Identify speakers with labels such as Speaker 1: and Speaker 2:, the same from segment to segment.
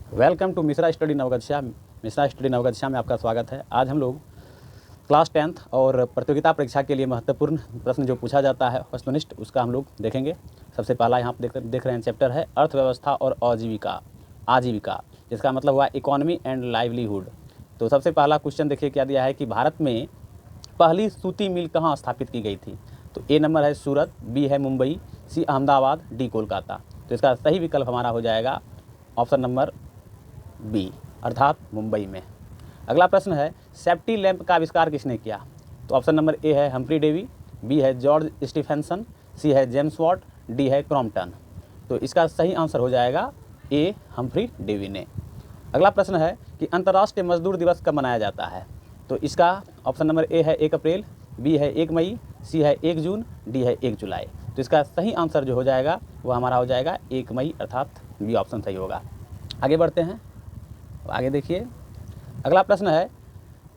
Speaker 1: Welcome to Mishra study Navgachhia. Mishra study Navgachhia में आपका स्वागत है। आज हम लोग क्लास 10th और प्रतियोगिता परीक्षा के लिए महत्वपूर्ण प्रश्न जो पूछा जाता है वस्तुनिष्ठ, उसका हम लोग देखेंगे। सबसे पहला यहाँ पर देख रहे हैं चैप्टर है अर्थव्यवस्था और आजीविका, जिसका मतलब हुआ इकोनॉमी एंड लाइवलीहुड। तो सबसे पहला क्वेश्चन देखिए क्या दिया है कि भारत में पहली सूती मिल कहाँ स्थापित की गई थी। तो ए नंबर है सूरत, बी है मुंबई, सी अहमदाबाद, डी कोलकाता। तो इसका सही विकल्प हमारा हो जाएगा ऑप्शन नंबर बी, अर्थात मुंबई में। अगला प्रश्न है सेफ्टी लैंप का आविष्कार किसने किया। तो ऑप्शन नंबर ए है हम्फ्री डेवी, बी है जॉर्ज स्टीफेंसन, सी है जेम्स वॉट, डी है क्रॉम्पटन। तो इसका सही आंसर हो जाएगा ए, हम्फ्री डेवी ने। अगला प्रश्न है कि अंतर्राष्ट्रीय मजदूर दिवस कब मनाया जाता है। तो इसका ऑप्शन नंबर ए है 1 अप्रैल, बी है 1 मई, सी है 1 जून, डी है 1 जुलाई। तो इसका सही आंसर जो हो जाएगा वो हमारा हो जाएगा 1 मई, अर्थात बी ऑप्शन सही होगा। आगे बढ़ते हैं। आगे देखिए, अगला प्रश्न है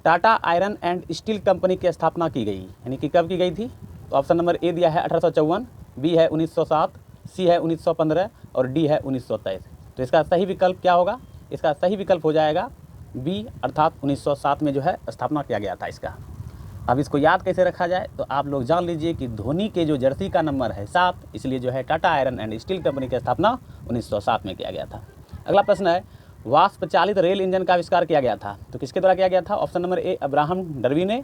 Speaker 1: Tata iron and steel company की स्थापना की गई, यानी कि कब की गई थी। तो ऑप्शन नंबर ए दिया है 1854, बी है 1907, सी है 1915 और डी है 1923। तो इसका सही विकल्प क्या होगा। इसका सही विकल्प हो जाएगा बी, अर्थात 1907 में जो है स्थापना किया गया था इसका। अब इसको याद कैसे रखा जाए, तो आप लोग जान लीजिए कि धोनी के जो जर्सी का नंबर है 7, इसलिए जो है Tata iron and steel company की स्थापना 1907 में किया गया था। अगला प्रश्न है वाष्प चालित रेल इंजन का आविष्कार किया गया था। तो किसके द्वारा किया गया था। ऑप्शन नंबर ए अब्राहम डर्बी ने,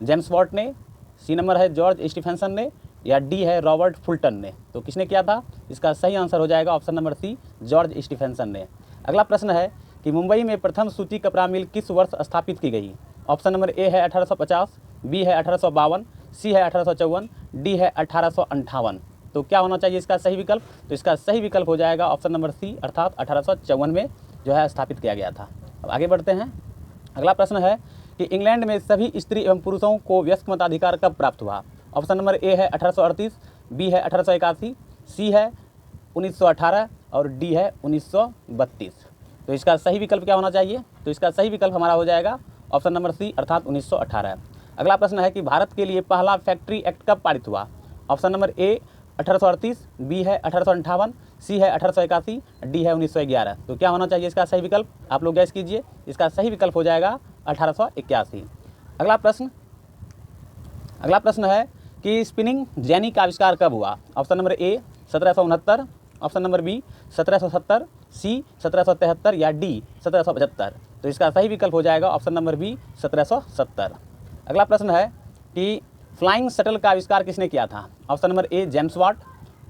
Speaker 1: जेम्स वॉट ने, सी नंबर है जॉर्ज स्टीफेंसन ने, या डी है रॉबर्ट फुल्टन ने। तो किसने किया था। इसका सही आंसर हो जाएगा option number C, George Stephenson ने। अगला प्रश्न है कि मुंबई में प्रथम सूती कपड़ा मिल किस वर्ष स्थापित की गई। ऑप्शन नंबर ए है 1850, बी है 1852, सी है 1854, डी है 1858। तो क्या होना चाहिए इसका सही विकल्प। तो इसका सही विकल्प हो जाएगा ऑप्शन नंबर सी, अर्थात 1854 में जो है स्थापित किया गया था। अब आगे बढ़ते हैं। अगला प्रश्न है कि इंग्लैंड में सभी स्त्री एवं पुरुषों को वयस्क मताधिकार कब प्राप्त हुआ। ऑप्शन नंबर ए है 1838, बी है 1881, सी है 1918 और डी है 1932। तो इसका सही विकल्प क्या होना चाहिए। तो इसका सही विकल्प हमारा हो जाएगा ऑप्शन नंबर सी, अर्थात 1918। अगला प्रश्न है कि भारत के लिए पहला फैक्ट्री एक्ट कब पारित हुआ। ऑप्शन नंबर ए 1838, बी है 1858, सी है 1881, डी है 1911। तो क्या होना चाहिए इसका सही विकल्प, आप लोग गैस कीजिए। इसका सही विकल्प हो जाएगा 1881। अगला प्रश्न है कि स्पिनिंग जेनी का आविष्कार कब हुआ। Option number A 1769, option number B 1770, C 1773 या डी 1775। तो इसका सही विकल्प हो जाएगा ऑप्शन नंबर बी 1770। अगला प्रश्न है कि फ्लाइंग शटल का आविष्कार किसने किया था। Option number A James Watt,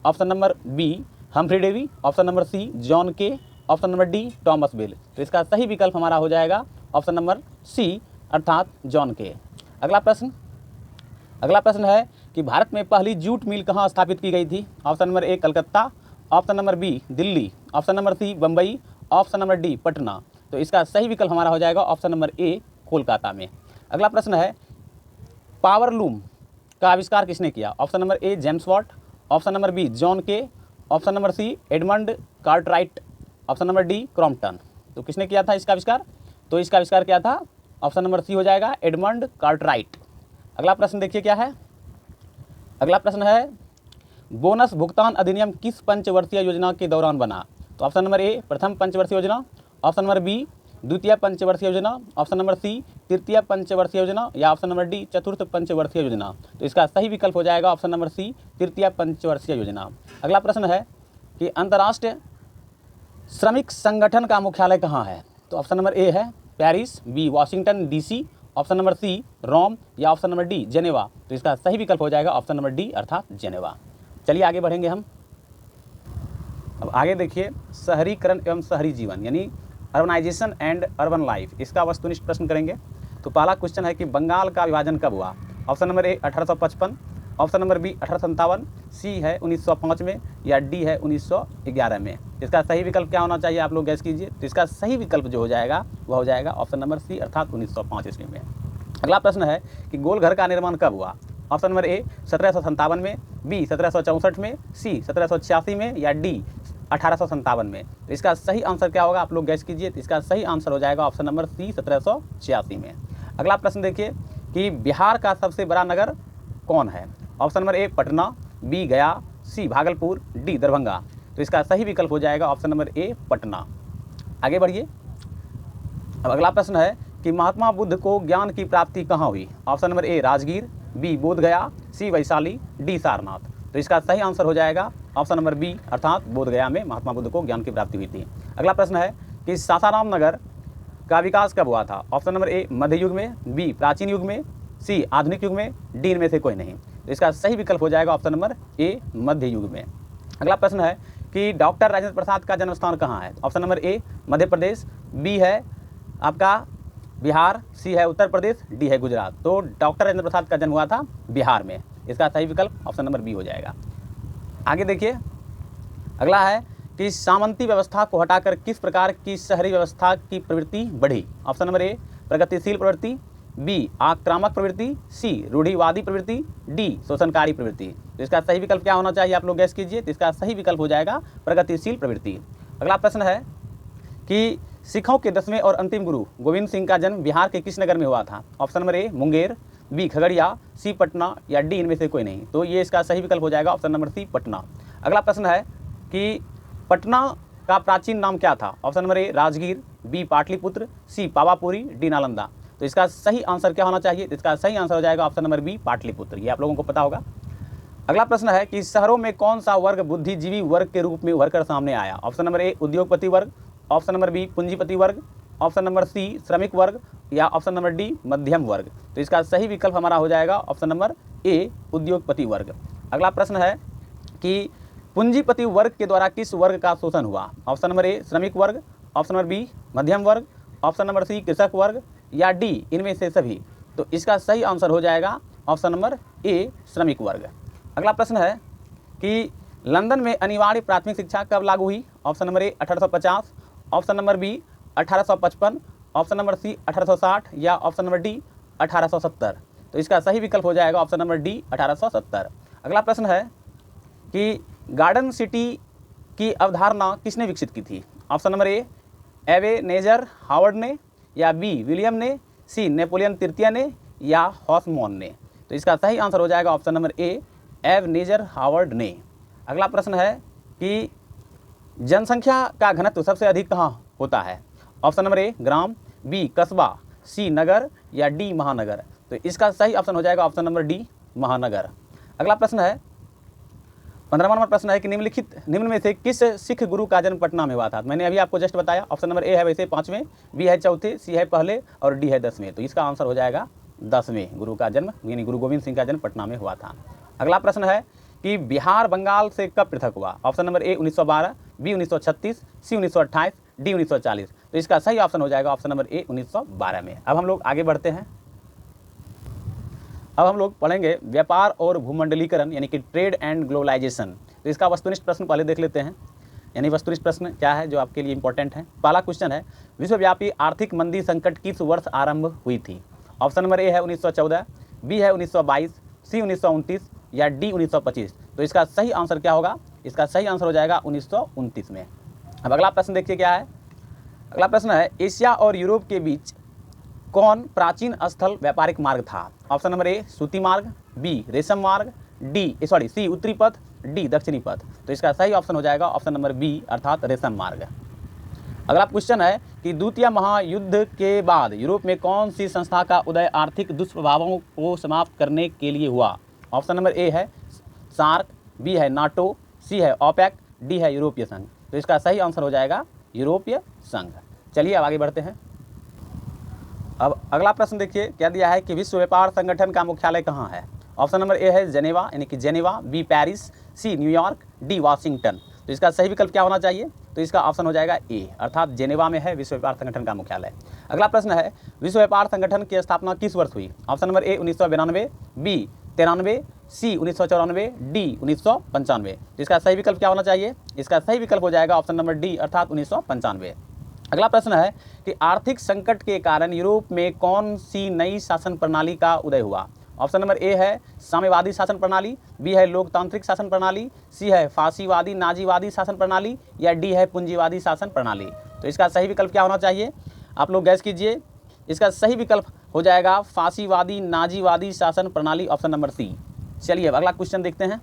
Speaker 1: option number B Humphry Davy, option number C John Kay, option number D Thomas Bell. तो इसका सही विकल्प हमारा हो जाएगा ऑप्शन नंबर सी, अर्थात जॉन के। अगला प्रश्न है कि भारत में पहली जूट मिल कहाँ स्थापित की गई थी। Option number A Calcutta, option number B Delhi, option number C Bombay, option number D Patna. तो इसका सही विकल्प हमारा हो जाएगा ऑप्शन नंबर ए, कोलकाता में। अगला प्रश्न है पावर लूम का आविष्कार किसने किया। Option number A James Watt, option number B John Kay, option number C Edmund Cartwright, option number D Crompton. तो किसने किया था इसका आविष्कार। तो इसका आविष्कार किया था ऑप्शन नंबर सी हो जाएगा एडमंड कार्टराइट। अगला प्रश्न देखिए क्या है। अगला प्रश्न है बोनस भुगतान अधिनियम किस पंचवर्षीय योजना के दौरान बना। तो ऑप्शन नंबर ए प्रथम पंचवर्षीय योजना, ऑप्शन नंबर बी द्वितीय पंचवर्षीय योजना, ऑप्शन नंबर सी तृतीय पंचवर्षीय योजना या ऑप्शन नंबर डी चतुर्थ पंचवर्षीय योजना। तो इसका सही विकल्प हो जाएगा ऑप्शन नंबर सी, तृतीय पंचवर्षीय योजना। अगला प्रश्न है कि अंतर्राष्ट्रीय श्रमिक संगठन का मुख्यालय कहाँ है। तो ऑप्शन नंबर ए है Paris, B Washington DC, option number C Rome या ऑप्शन नंबर डी जेनेवा। तो इसका सही विकल्प हो जाएगा ऑप्शन नंबर डी, अर्थात जेनेवा। चलिए आगे बढ़ेंगे हम। अब आगे देखिए शहरीकरण एवं शहरी जीवन, यानी अर्बनाइजेशन एंड अर्बन लाइफ, इसका वस्तुनिष्ठ प्रश्न करेंगे। तो पहला क्वेश्चन है कि बंगाल का विभाजन कब हुआ। Option number A 1855, option number B 1857, C है 1905 में या डी है 1911 में। इसका सही विकल्प क्या होना चाहिए, आप लोग गैस कीजिए। तो इसका सही विकल्प जो हो जाएगा वह हो जाएगा ऑप्शन नंबर सी, अर्थात 1905 ईस्वी में। अगला प्रश्न है कि गोलघर का निर्माण कब हुआ। ऑप्शन नंबर ए 1757 में, बी 1764 में, सी 1786 में या डी 1857 में। तो इसका सही आंसर क्या होगा, आप लोग गैस कीजिए। तो इसका सही आंसर हो जाएगा ऑप्शन नंबर सी 1786 में। अगला प्रश्न देखिए कि बिहार का सबसे बड़ा नगर कौन है। Option number A Patna, B Gaya, C Bhagalpur, D Darbhanga. तो इसका सही विकल्प हो जाएगा ऑप्शन नंबर ए पटना। आगे बढ़िए। अब अगला प्रश्न है कि महात्मा बुद्ध को ज्ञान की प्राप्ति कहाँ हुई? Option number A Rajgir, B Bodhgaya, C Vaishali, D Sarnath. तो इसका सही आंसर हो जाएगा ऑप्शन नंबर बी अर्थात बोधगया में महात्मा बुद्ध को ज्ञान की प्राप्ति हुई थी। अगला प्रश्न है कि सासाराम नगर का विकास कब हुआ था? ऑप्शन नंबर ए मध्य युग में, बी प्राचीन युग में, सी आधुनिक युग में, डी इनमें से कोई नहीं। तो इसका सही विकल्प हो जाएगा ऑप्शन नंबर ए मध्य युग में। अगला प्रश्न है कि डॉक्टर राजेंद्र प्रसाद का जन्म स्थान कहाँ है? Option number A Madhya Pradesh, B है आपका बिहार, सी है उत्तर प्रदेश, डी है गुजरात। तो डॉक्टर राजेंद्र प्रसाद का जन्म हुआ था बिहार में। इसका सही विकल्प ऑप्शन नंबर बी हो जाएगा। आगे देखिए, अगला है कि सामंती व्यवस्था को हटाकर किस प्रकार की शहरी व्यवस्था की प्रवृत्ति बढ़ी? ऑप्शन नंबर ए प्रगतिशील प्रवृत्ति, बी आक्रामक प्रवृत्ति, सी रूढ़िवादी प्रवृत्ति, डी शोषणकारी प्रवृत्ति। तो इसका सही विकल्प क्या होना चाहिए, आप लोग गैस कीजिए। तो इसका सही विकल्प हो जाएगा प्रगतिशील प्रवृत्ति। अगला प्रश्न है कि सिखों के 10वें और अंतिम गुरु गोविंद सिंह का जन्म बिहार के किस नगर में हुआ था? Option number A Munger, B Khagaria, C Patna, या डी इनमें से कोई नहीं। तो ये इसका सही विकल्प हो जाएगा ऑप्शन नंबर सी पटना। अगला प्रश्न है कि पटना का प्राचीन नाम क्या था? Option number A Rajgir, B Pataliputra, C Pawapuri, D Nalanda. तो इसका सही आंसर क्या होना चाहिए? इसका सही आंसर हो जाएगा ऑप्शन नंबर बी पाटलिपुत्र। ये आप लोगों को पता होगा। अगला प्रश्न है कि शहरों में कौन सा वर्ग बुद्धिजीवी वर्ग के रूप में उभरकर सामने आया? ऑप्शन नंबर ए उद्योगपति वर्ग, ऑप्शन नंबर बी पूंजीपति वर्ग, ऑप्शन नंबर सी श्रमिक वर्ग, या ऑप्शन नंबर डी मध्यम वर्ग। तो इसका सही विकल्प हमारा हो जाएगा ऑप्शन नंबर ए उद्योगपति वर्ग। अगला प्रश्न है कि पूंजीपति वर्ग के द्वारा किस वर्ग का शोषण हुआ? ऑप्शन नंबर ए श्रमिक वर्ग, ऑप्शन नंबर बी मध्यम वर्ग, ऑप्शन नंबर सी कृषक वर्ग, या डी इनमें से सभी। तो इसका सही आंसर हो जाएगा ऑप्शन नंबर ए श्रमिक वर्ग। अगला प्रश्न है कि लंदन में अनिवार्य प्राथमिक शिक्षा कब लागू हुई? Option number A 1850, option number B 1855, option number C 1860, या ऑप्शन नंबर डी 1870। तो इसका सही विकल्प हो जाएगा ऑप्शन नंबर डी 1870। अगला प्रश्न है कि गार्डन सिटी की अवधारणा किसने विकसित की थी? ऑप्शन नंबर ए एवेनेजर हावर्ड ने, या बी विलियम ने, सी नेपोलियन तृतीय ने, या हॉसमोन ने। तो इसका सही आंसर हो जाएगा ऑप्शन नंबर ए एवेनेजर हावर्ड ने। अगला प्रश्न है कि जनसंख्या का घनत्व सबसे अधिक कहाँ होता है? ऑप्शन नंबर ए ग्राम, बी कस्बा, सी नगर, या डी महानगर। तो इसका सही ऑप्शन हो जाएगा ऑप्शन नंबर डी महानगर। अगला प्रश्न है 15वां नंबर प्रश्न है कि निम्न में से किस सिख गुरु का जन्म पटना में हुआ था? मैंने अभी आपको जस्ट बताया। ऑप्शन नंबर ए है वैसे 5वें, बी है 4थे, सी है पहले, और डी है 10वें। तो इसका आंसर हो जाएगा 10वें गुरु का जन्म यानी गुरु गोविंद सिंह का जन्म पटना में हुआ था। अगला प्रश्न है कि बिहार बंगाल से कब पृथक हुआ? Option number A 1912, B 1936, C 1928, D 1940। तो इसका सही ऑप्शन हो जाएगा ऑप्शन नंबर ए 1912 में। अब हम लोग आगे बढ़ते हैं। अब हम लोग पढ़ेंगे व्यापार और भूमंडलीकरण यानी कि ट्रेड एंड ग्लोबलाइजेशन। तो इसका वस्तुनिष्ठ प्रश्न पहले देख लेते हैं, यानी वस्तुनिष्ठ प्रश्न क्या है जो आपके लिए इंपॉर्टेंट है। पहला क्वेश्चन है विश्वव्यापी आर्थिक मंदी संकट किस वर्ष आरंभ हुई थी? ऑप्शन नंबर ए है 1914, बी है 1922, सी 1929, या डी 1925। तो इसका सही आंसर क्या होगा? इसका सही आंसर हो जाएगा 1929 में। अब अगला प्रश्न देखिए क्या है। अगला प्रश्न है एशिया और यूरोप के बीच कौन प्राचीन स्थल व्यापारिक मार्ग था? ऑप्शन नंबर ए सूती मार्ग, बी रेशम मार्ग, सी उत्तरी पथ, डी दक्षिणी पथ। तो इसका सही ऑप्शन हो जाएगा ऑप्शन नंबर बी अर्थात रेशम मार्ग। अगला क्वेश्चन है कि द्वितीय महायुद्ध के बाद यूरोप में कौन सी संस्था का उदय आर्थिक दुष्प्रभावों को समाप्त करने के लिए हुआ? ऑप्शन नंबर ए है सार्क, बी है नाटो, सी है ओपेक, डी है यूरोपीय संघ। तो इसका सही आंसर हो जाएगा यूरोपीय संघ। चलिए अब आगे बढ़ते हैं। अब अगला प्रश्न देखिए क्या दिया है कि विश्व व्यापार संगठन का मुख्यालय कहाँ है? ऑप्शन नंबर ए है जेनेवा यानी कि Geneva, B Paris, C New York, D Washington. तो इसका सही विकल्प क्या होना चाहिए? तो इसका ऑप्शन हो जाएगा ए अर्थात जेनेवा में है विश्व व्यापार संगठन का मुख्यालय। अगला प्रश्न है विश्व व्यापार संगठन की स्थापना किस वर्ष हुई? Option number A 1992, B 93, C 1994, D 1995। तो इसका सही विकल्प क्या होना चाहिए? इसका सही विकल्प हो जाएगा ऑप्शन नंबर डी अर्थात 1995। अगला प्रश्न है कि आर्थिक संकट के कारण यूरोप में कौन सी नई शासन प्रणाली का उदय हुआ? ऑप्शन नंबर ए है साम्यवादी शासन प्रणाली, बी है लोकतांत्रिक शासन प्रणाली, सी है फासीवादी नाजीवादी शासन प्रणाली, या डी है पूंजीवादी शासन प्रणाली। तो इसका सही विकल्प क्या होना चाहिए? आप लोग गैस कीजिए। इसका सही विकल्प हो जाएगा फासीवादी नाजीवादी शासन प्रणाली ऑप्शन नंबर सी। चलिए अब अगला क्वेश्चन देखते हैं।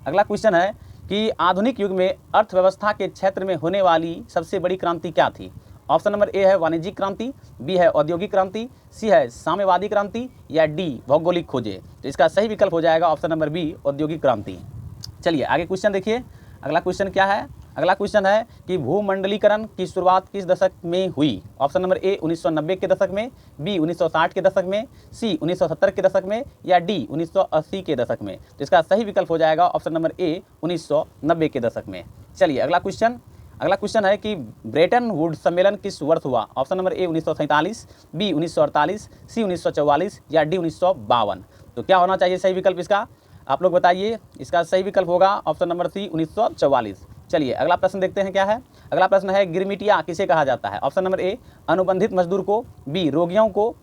Speaker 1: अगला क्वेश्चन है कि आधुनिक युग में अर्थव्यवस्था के क्षेत्र में होने वाली सबसे बड़ी क्रांति क्या थी? ऑप्शन नंबर ए है वाणिज्यिक क्रांति, बी है औद्योगिक क्रांति, सी है साम्यवादी क्रांति या डी भौगोलिक खोजें। तो इसका सही विकल्प हो जाएगा ऑप्शन नंबर बी औद्योगिक क्रांति। चलिए आगे क्वेश्चन देखिए। अगला क्वेश्चन क्या है? अगला क्वेश्चन है कि भूमंडलीकरण की शुरुआत किस दशक में हुई? ऑप्शन नंबर ए 1990 के दशक में, बी 1960 के दशक में, सी 1970 के दशक में या डी 1980 के दशक में। तो इसका सही विकल्प हो जाएगा ऑप्शन नंबर ए 1990 के दशक में। चलिए अगला क्वेश्चन है कि ब्रेटन वुड सम्मेलन किस वर्ष हुआ? ऑप्शन नंबर ए 1947, बी 1948, सी 1944 या डी 1952। तो क्या होना चाहिए सही विकल्प इसका? आप लोग बताइए। इसका सही विकल्प होगा ऑप्शन नंबर सी 1944। चलिए अगला प्रश्न देखते हैं क्या है। अगला प्रश्न है गिरमिटिया किसे कहा जाता है? ऑप्शन नंबर ए अनुबंधित मजदूर को, बी रोगियों को,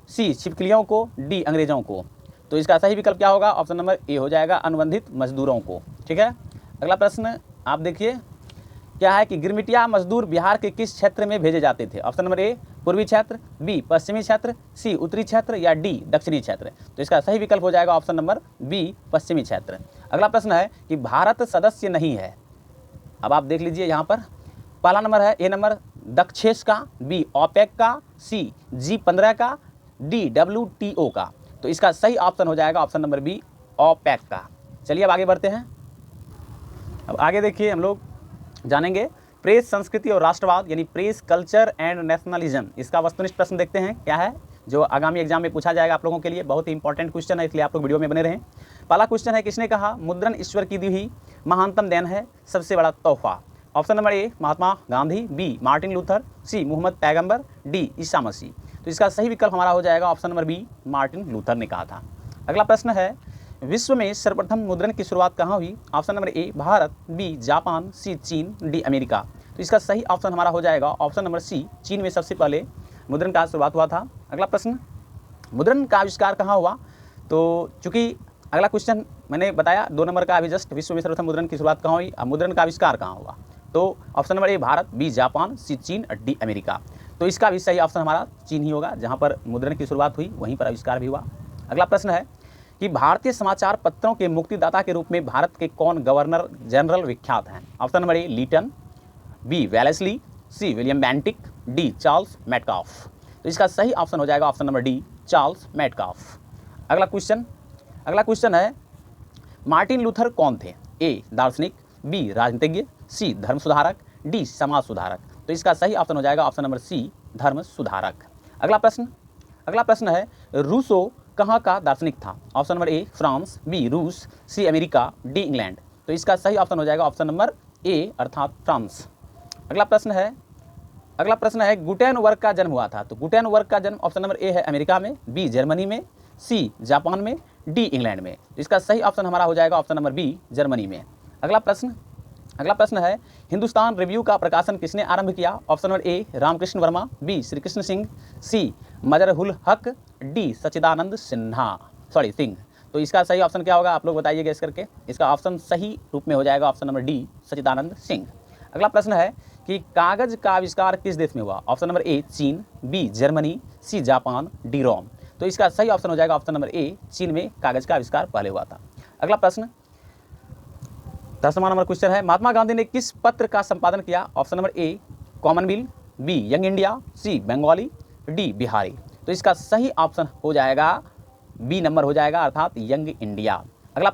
Speaker 1: सी छिपकलियों को, डी अंग्रेजों को। तो इसका सही विकल्प क्या होगा? ऑप्शन नंबर ए हो जाएगा अनुबंधित मजदूरों को। ठीक है, अगला प्रश्न आप देखिए क्या है कि गिरमिटिया मजदूर बिहार के किस क्षेत्र में भेजे जाते थे? ऑप्शन नंबर ए पूर्वी क्षेत्र, बी पश्चिमी क्षेत्र, सी उत्तरी क्षेत्र या डी दक्षिणी क्षेत्र। तो इसका सही विकल्प हो जाएगा ऑप्शन नंबर बी पश्चिमी क्षेत्र। अगला प्रश्न है कि भारत सदस्य नहीं है। अब आप देख लीजिए यहाँ पर पहला नंबर है ए नंबर दक्षेस का, बी ओपेक का, सी G15 का, डी WTO का। तो इसका सही ऑप्शन हो जाएगा ऑप्शन नंबर बी ओपेक का। चलिए अब आगे बढ़ते हैं। अब आगे देखिए हम लोग जानेंगे प्रेस संस्कृति और राष्ट्रवाद यानी प्रेस कल्चर एंड नेशनलिज्म। इसका वस्तुनिष्ठ प्रश्न देखते हैं क्या है जो आगामी एग्जाम में पूछा जाएगा आप लोगों के लिए। बहुत ही इंपॉर्टेंट क्वेश्चन है, इसलिए आप लोग वीडियो में बने रहें। पहला क्वेश्चन है किसने कहा मुद्रण ईश्वर की दी हुई महानतम देन है, सबसे बड़ा तोहफा? Option number A Mahatma Gandhi, B Martin Luther, C Muhammad पैगंबर, डी ईसा मसीह। तो इसका सही विकल्प हमारा हो जाएगा option number B Martin Luther ने कहा था। अगला प्रश्न है विश्व में सर्वप्रथम मुद्रण की शुरुआत कहाँ हुई? Option number A Bharat, B Japan, C चीन, डी अमेरिका। तो इसका सही ऑप्शन हमारा हो जाएगा ऑप्शन नंबर सी चीन में सबसे पहले मुद्रण का शुरुआत हुआ था। अगला प्रश्न मुद्रण का आविष्कार कहाँ हुआ? तो चूंकि अगला क्वेश्चन मैंने बताया 2 नंबर का अभी जस्ट विश्व में सर्वप्रथम मुद्रण की शुरुआत कहाँ हुई, अब मुद्रण का आविष्कार कहाँ हुआ? तो option number A Bharat, B Japan, C चीन, डी अमेरिका। तो इसका भी सही ऑप्शन हमारा चीन ही होगा, जहाँ पर मुद्रण की शुरुआत हुई वहीं पर आविष्कार भी हुआ। अगला प्रश्न है कि भारतीय समाचार पत्रों के मुक्तिदाता के रूप में भारत के कौन गवर्नर जनरल विख्यात हैं? Option number A Lytton, B Wellesley, C William Bentinck, D Charles Metcalfe. तो इसका सही ऑप्शन हो जाएगा option number D Charles Metcalfe. अगला क्वेश्चन है मार्टिन लूथर कौन थे? ए दार्शनिक, बी राजनीतिज्ञ, सी धर्म सुधारक, डी समाज सुधारक। तो इसका सही ऑप्शन हो जाएगा ऑप्शन नंबर सी धर्म सुधारक। अगला प्रश्न है रूसो कहाँ का दार्शनिक था? Option number A France, B रूस, सी अमेरिका, डी इंग्लैंड। तो इसका सही ऑप्शन हो जाएगा ऑप्शन नंबर ए अर्थात फ्रांस। अगला प्रश्न है गुटेनबर्ग का जन्म हुआ था। तो गुटेनबर्ग का जन्म ऑप्शन नंबर ए है अमेरिका में, बी जर्मनी में, सी जापान में, डी इंग्लैंड में। तो इसका सही ऑप्शन हमारा हो जाएगा ऑप्शन नंबर बी जर्मनी में। अगला प्रश्न है हिंदुस्तान रिव्यू का प्रकाशन किसने आरंभ किया? Option number A Ramkrishna Varma, B Shri Krishna Singh, C Mazharul Haq, D सच्चिदानंद सिंह। तो इसका सही ऑप्शन क्या होगा आप लोग बताइए गेस करके। इसका ऑप्शन सही रूप में हो जाएगा ऑप्शन नंबर डी सच्चिदानंद सिंह। अगला प्रश्न है कि कागज का आविष्कार किस देश में हुआ? ऑप्शन नंबर ए चीन, B Germany, C Japan, D Rome. तो इसका सही ऑप्शन हो जाएगा ऑप्शन नंबर ए चीन में कागज का आविष्कार पहले हुआ था। अगला प्रश्न 10वां नंबर क्वेश्चन है महात्मा गांधी ने किस पत्र का संपादन किया? Option number A Commonwealth, B Young India, C Bengali, D Bihari. तो इसका सही ऑप्शन हो जाएगा बी नंबर हो जाएगा अर्थात यंग इंडिया। अगला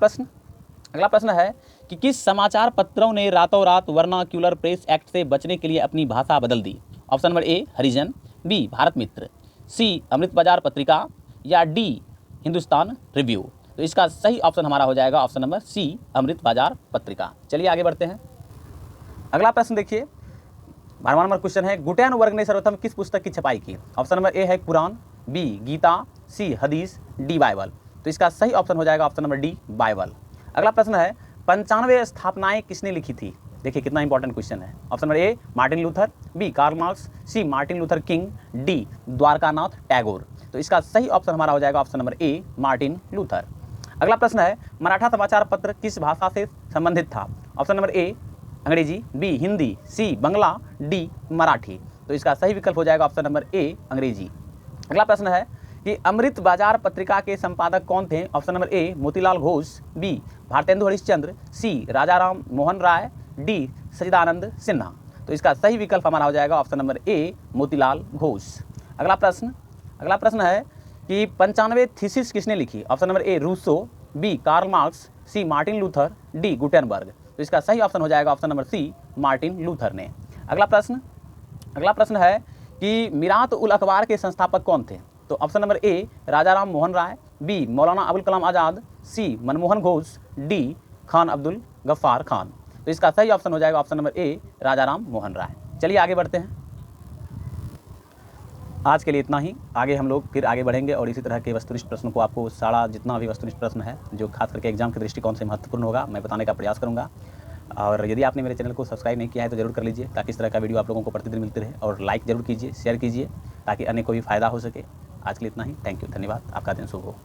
Speaker 1: प्रश्न है कि किस समाचार पत्रों ने रातों रात वर्नाक्यूलर प्रेस एक्ट से बचने के लिए अपनी भाषा बदल दी? Option number A Harijan, B Bharat Mitra, C Amrit Bazar Patrika या डी हिंदुस्तान रिव्यू। तो इसका सही ऑप्शन हमारा हो जाएगा ऑप्शन नंबर सी अमृत बाजार पत्रिका। चलिए आगे बढ़ते हैं। अगला प्रश्न देखिए 12वां नंबर क्वेश्चन है गुटेनबर्ग ने सर्वप्रथम किस पुस्तक की छपाई की? ऑप्शन नंबर ए है कुरान, बी गीता, सी हदीस, डी बाइबल। तो इसका सही ऑप्शन हो जाएगा ऑप्शन नंबर डी बाइबल। अगला प्रश्न है 95 स्थापनाएं किसने लिखी थी? देखिए कितना इंपॉर्टेंट क्वेश्चन है। Option number A Martin Luther, B Karl Marx, C Martin Luther King, D Dwarkanath Tagore. तो इसका सही ऑप्शन हमारा हो जाएगा option number A Martin Luther. अगला प्रश्न है मराठा समाचार पत्र किस भाषा से संबंधित था? ऑप्शन नंबर ए अंग्रेजी, बी हिंदी, सी बंगला, डी मराठी। तो इसका सही विकल्प हो जाएगा ऑप्शन नंबर ए अंग्रेजी। अगला प्रश्न है कि अमृत बाजार पत्रिका के संपादक कौन थे? Option number A Motilal Ghosh, B Bharatendu Harishchandra, C Rajaram Mohan Roy, D Sachchidanand Sinha. तो इसका सही विकल्प हमारा हो जाएगा option number A Motilal Ghosh. अगला प्रश्न है कि 95 थीसिस किसने लिखी? Option number A Rousseau, B Karl Marx, C Martin Luther, D Gutenberg. तो इसका सही ऑप्शन हो जाएगा option number C Martin Luther ने। अगला प्रश्न है कि मीरात उल अखबार के संस्थापक कौन थे? तो option number A Raja Ram Mohan Roy, B Maulana Abul Kalam Azad, C Manmohan Ghosh, D Khan Abdul Ghaffar Khan. तो इसका सही ऑप्शन हो जाएगा option number A Raja Ram Mohan Roy. चलिए आगे बढ़ते हैं। आज के लिए इतना ही, आगे हम लोग फिर आगे बढ़ेंगे और इसी तरह के वस्तुनिष्ठ प्रश्नों को आपको सारा जितना भी वस्तुनिष्ठ प्रश्न है जो खास करके एग्जाम के दृष्टिकोण से महत्वपूर्ण होगा मैं बताने का प्रयास करूंगा। और यदि आपने मेरे चैनल को सब्सक्राइब नहीं किया है तो जरूर कर लीजिए ताकि इस तरह का वीडियो आप लोगों को प्रतिदिन मिलते रहे, और लाइक जरूर कीजिए, शेयर कीजिए ताकि अन्य को भी फायदा हो सके। आज के लिए इतना ही, थैंक यू, धन्यवाद, आपका दिन शुभ हो।